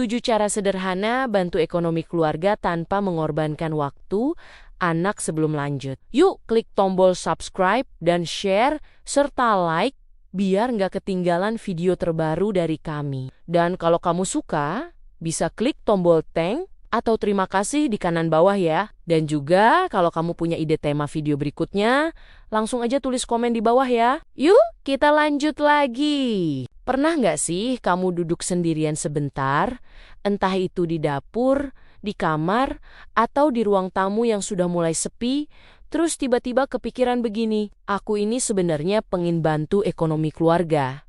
7 cara sederhana bantu ekonomi keluarga tanpa mengorbankan waktu anak sebelum lanjut. Yuk klik tombol subscribe dan share serta like biar nggak ketinggalan video terbaru dari kami. Dan kalau kamu suka, bisa klik tombol thank atau terima kasih di kanan bawah ya. Dan juga kalau kamu punya ide tema video berikutnya, langsung aja tulis komen di bawah ya. Yuk kita lanjut lagi. Pernah nggak sih kamu duduk sendirian sebentar, entah itu di dapur, di kamar, atau di ruang tamu yang sudah mulai sepi, terus tiba-tiba kepikiran begini, aku ini sebenarnya pengen bantu ekonomi keluarga.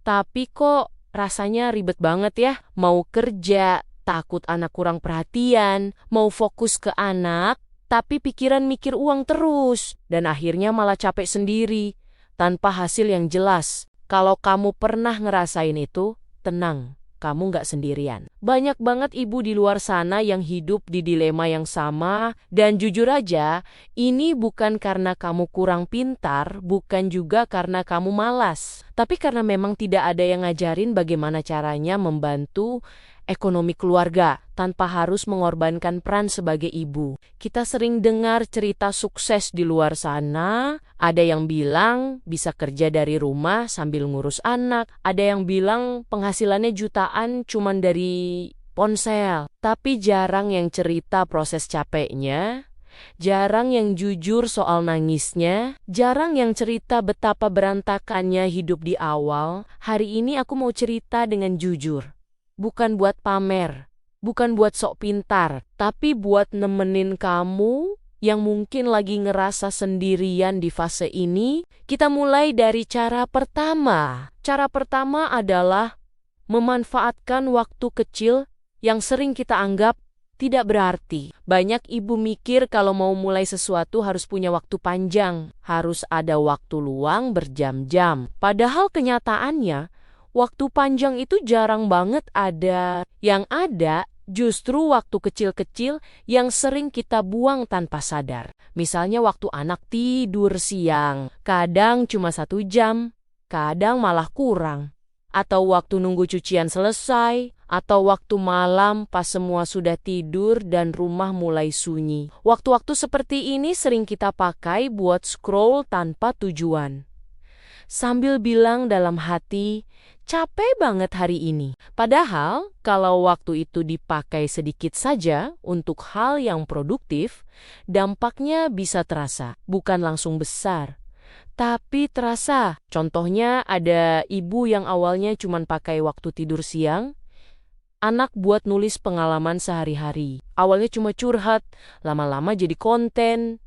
Tapi kok rasanya ribet banget ya, mau kerja, takut anak kurang perhatian, mau fokus ke anak, tapi pikiran mikir uang terus, dan akhirnya malah capek sendiri, tanpa hasil yang jelas. Kalau kamu pernah ngerasain itu, tenang, kamu nggak sendirian. Banyak banget ibu di luar sana yang hidup di dilema yang sama, dan jujur aja, ini bukan karena kamu kurang pintar, bukan juga karena kamu malas, tapi karena memang tidak ada yang ngajarin bagaimana caranya membantu ekonomi keluarga tanpa harus mengorbankan peran sebagai ibu. Kita sering dengar cerita sukses di luar sana, ada yang bilang bisa kerja dari rumah sambil ngurus anak, ada yang bilang penghasilannya jutaan cuman dari ponsel, tapi jarang yang cerita proses capeknya. Jarang yang jujur soal nangisnya, jarang yang cerita betapa berantakannya hidup di awal. Hari ini aku mau cerita dengan jujur. Bukan buat pamer, bukan buat sok pintar, tapi buat nemenin kamu yang mungkin lagi ngerasa sendirian di fase ini. Kita mulai dari cara pertama. Cara pertama adalah memanfaatkan waktu kecil yang sering kita anggap tidak berarti. Banyak ibu mikir kalau mau mulai sesuatu harus punya waktu panjang, harus ada waktu luang berjam-jam. Padahal kenyataannya, waktu panjang itu jarang banget ada. Yang ada justru waktu kecil-kecil yang sering kita buang tanpa sadar. Misalnya waktu anak tidur siang, kadang cuma 1 jam, kadang malah kurang. Atau waktu nunggu cucian selesai, atau waktu malam pas semua sudah tidur dan rumah mulai sunyi. Waktu-waktu seperti ini sering kita pakai buat scroll tanpa tujuan. Sambil bilang dalam hati, capek banget hari ini. Padahal, kalau waktu itu dipakai sedikit saja untuk hal yang produktif, dampaknya bisa terasa, bukan langsung besar, tapi terasa. Contohnya ada ibu yang awalnya cuma pakai waktu tidur siang, anak buat nulis pengalaman sehari-hari. Awalnya cuma curhat, lama-lama jadi konten.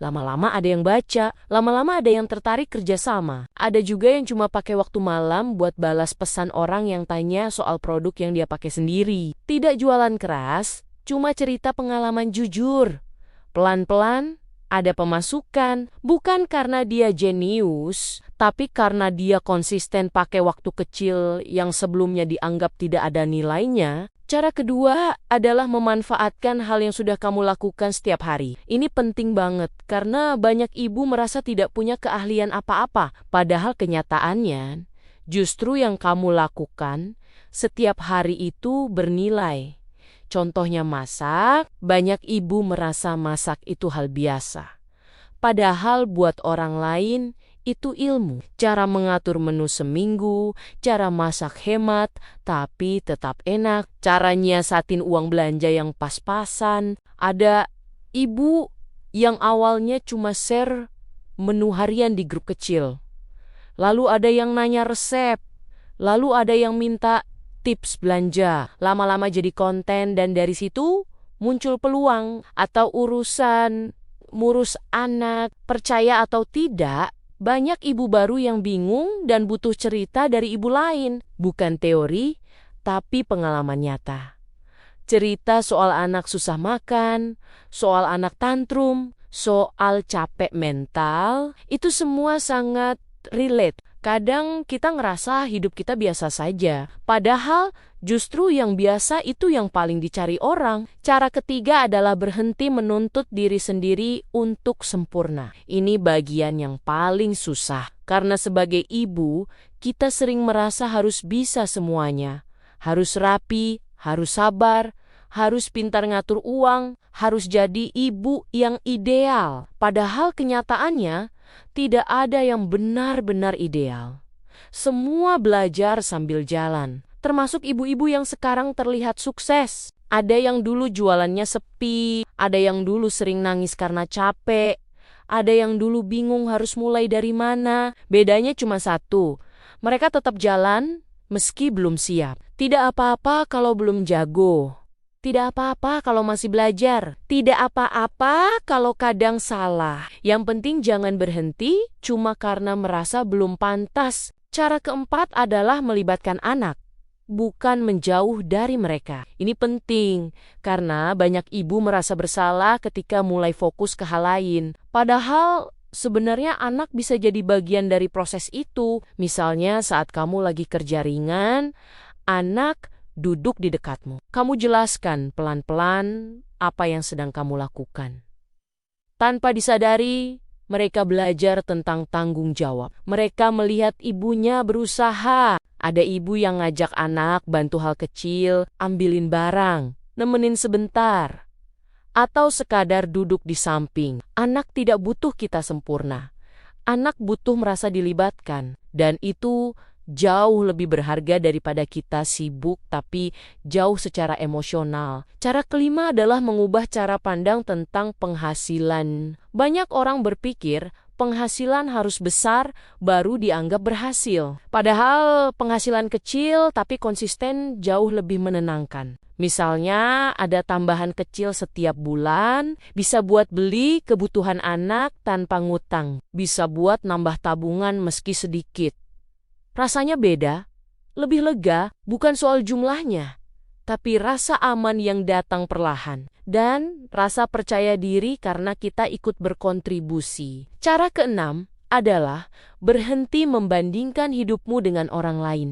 Lama-lama ada yang baca, lama-lama ada yang tertarik kerjasama. Ada juga yang cuma pakai waktu malam buat balas pesan orang yang tanya soal produk yang dia pakai sendiri. Tidak jualan keras, cuma cerita pengalaman jujur. Pelan-pelan, ada pemasukan, bukan karena dia jenius, tapi karena dia konsisten pakai waktu kecil yang sebelumnya dianggap tidak ada nilainya. Cara kedua adalah memanfaatkan hal yang sudah kamu lakukan setiap hari. Ini penting banget karena banyak ibu merasa tidak punya keahlian apa-apa. Padahal kenyataannya, justru yang kamu lakukan setiap hari itu bernilai. Contohnya masak, banyak ibu merasa masak itu hal biasa. Padahal buat orang lain, itu ilmu. Cara mengatur menu seminggu, cara masak hemat, tapi tetap enak. Cara nyiasatin uang belanja yang pas-pasan. Ada ibu yang awalnya cuma share menu harian di grup kecil. Lalu ada yang nanya resep. Lalu ada yang minta tips belanja. Lama-lama jadi konten dan dari situ muncul peluang. Atau urusan ngurus anak. Percaya atau tidak, banyak ibu baru yang bingung dan butuh cerita dari ibu lain. Bukan teori, tapi pengalaman nyata. Cerita soal anak susah makan, soal anak tantrum, soal capek mental, itu semua sangat relate. Kadang kita ngerasa hidup kita biasa saja, padahal justru yang biasa itu yang paling dicari orang. Cara ketiga adalah berhenti menuntut diri sendiri untuk sempurna. Ini bagian yang paling susah, karena sebagai ibu, kita sering merasa harus bisa semuanya. Harus rapi, harus sabar, harus pintar ngatur uang, harus jadi ibu yang ideal. Padahal kenyataannya tidak ada yang benar-benar ideal. Semua belajar sambil jalan, termasuk ibu-ibu yang sekarang terlihat sukses. Ada yang dulu jualannya sepi, ada yang dulu sering nangis karena capek, ada yang dulu bingung harus mulai dari mana. Bedanya cuma satu, mereka tetap jalan meski belum siap. Tidak apa-apa kalau belum jago. Tidak apa-apa kalau masih belajar. Tidak apa-apa kalau kadang salah. Yang penting jangan berhenti cuma karena merasa belum pantas. Cara keempat adalah melibatkan anak, bukan menjauh dari mereka. Ini penting, karena banyak ibu merasa bersalah ketika mulai fokus ke hal lain. Padahal sebenarnya anak bisa jadi bagian dari proses itu. Misalnya saat kamu lagi kerja ringan, anak duduk di dekatmu. Kamu jelaskan pelan-pelan apa yang sedang kamu lakukan. Tanpa disadari, mereka belajar tentang tanggung jawab. Mereka melihat ibunya berusaha. Ada ibu yang ngajak anak bantu hal kecil, ambilin barang, nemenin sebentar, atau sekadar duduk di samping. Anak tidak butuh kita sempurna. Anak butuh merasa dilibatkan, dan itu jauh lebih berharga daripada kita sibuk tapi jauh secara emosional. Cara kelima adalah mengubah cara pandang tentang penghasilan. Banyak orang berpikir penghasilan harus besar baru dianggap berhasil. Padahal penghasilan kecil tapi konsisten jauh lebih menenangkan. Misalnya ada tambahan kecil setiap bulan, bisa buat beli kebutuhan anak tanpa ngutang, bisa buat nambah tabungan meski sedikit. Rasanya beda, lebih lega, bukan soal jumlahnya, tapi rasa aman yang datang perlahan, dan rasa percaya diri karena kita ikut berkontribusi. Cara keenam adalah berhenti membandingkan hidupmu dengan orang lain.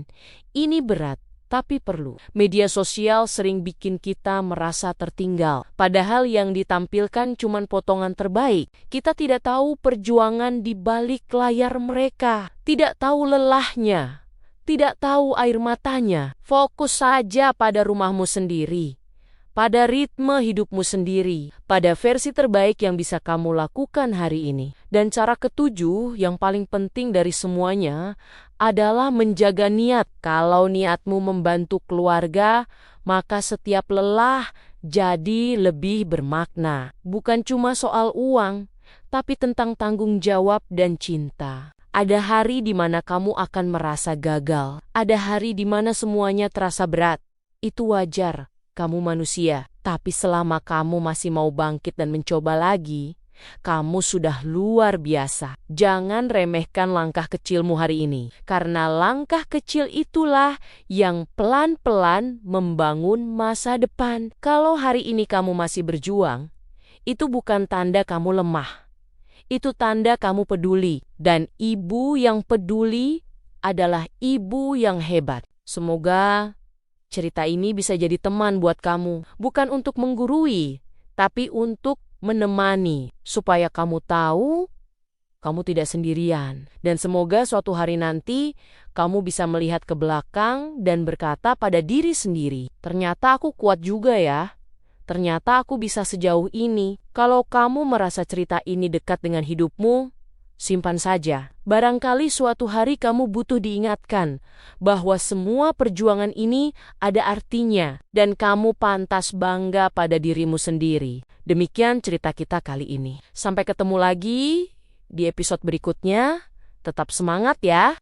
Ini berat, tapi perlu. Media sosial sering bikin kita merasa tertinggal, padahal yang ditampilkan cuma potongan terbaik. Kita tidak tahu perjuangan di balik layar mereka, tidak tahu lelahnya, tidak tahu air matanya. Fokus saja pada rumahmu sendiri, pada ritme hidupmu sendiri, pada versi terbaik yang bisa kamu lakukan hari ini. Dan cara ketujuh yang paling penting dari semuanya adalah menjaga niat. Kalau niatmu membantu keluarga, maka setiap lelah jadi lebih bermakna. Bukan cuma soal uang, tapi tentang tanggung jawab dan cinta. Ada hari di mana kamu akan merasa gagal. Ada hari di mana semuanya terasa berat. Itu wajar, kamu manusia. Tapi selama kamu masih mau bangkit dan mencoba lagi, kamu sudah luar biasa. Jangan remehkan langkah kecilmu hari ini, karena langkah kecil itulah yang pelan-pelan membangun masa depan. Kalau hari ini kamu masih berjuang, itu bukan tanda kamu lemah. Itu tanda kamu peduli, dan ibu yang peduli adalah ibu yang hebat. Semoga cerita ini bisa jadi teman buat kamu, bukan untuk menggurui, tapi untuk menemani, supaya kamu tahu kamu tidak sendirian. Dan semoga suatu hari nanti kamu bisa melihat ke belakang dan berkata pada diri sendiri, ternyata aku kuat juga ya. Ternyata aku bisa sejauh ini. Kalau kamu merasa cerita ini dekat dengan hidupmu, simpan saja. Barangkali suatu hari kamu butuh diingatkan bahwa semua perjuangan ini ada artinya dan kamu pantas bangga pada dirimu sendiri. Demikian cerita kita kali ini. Sampai ketemu lagi di episode berikutnya. Tetap semangat ya!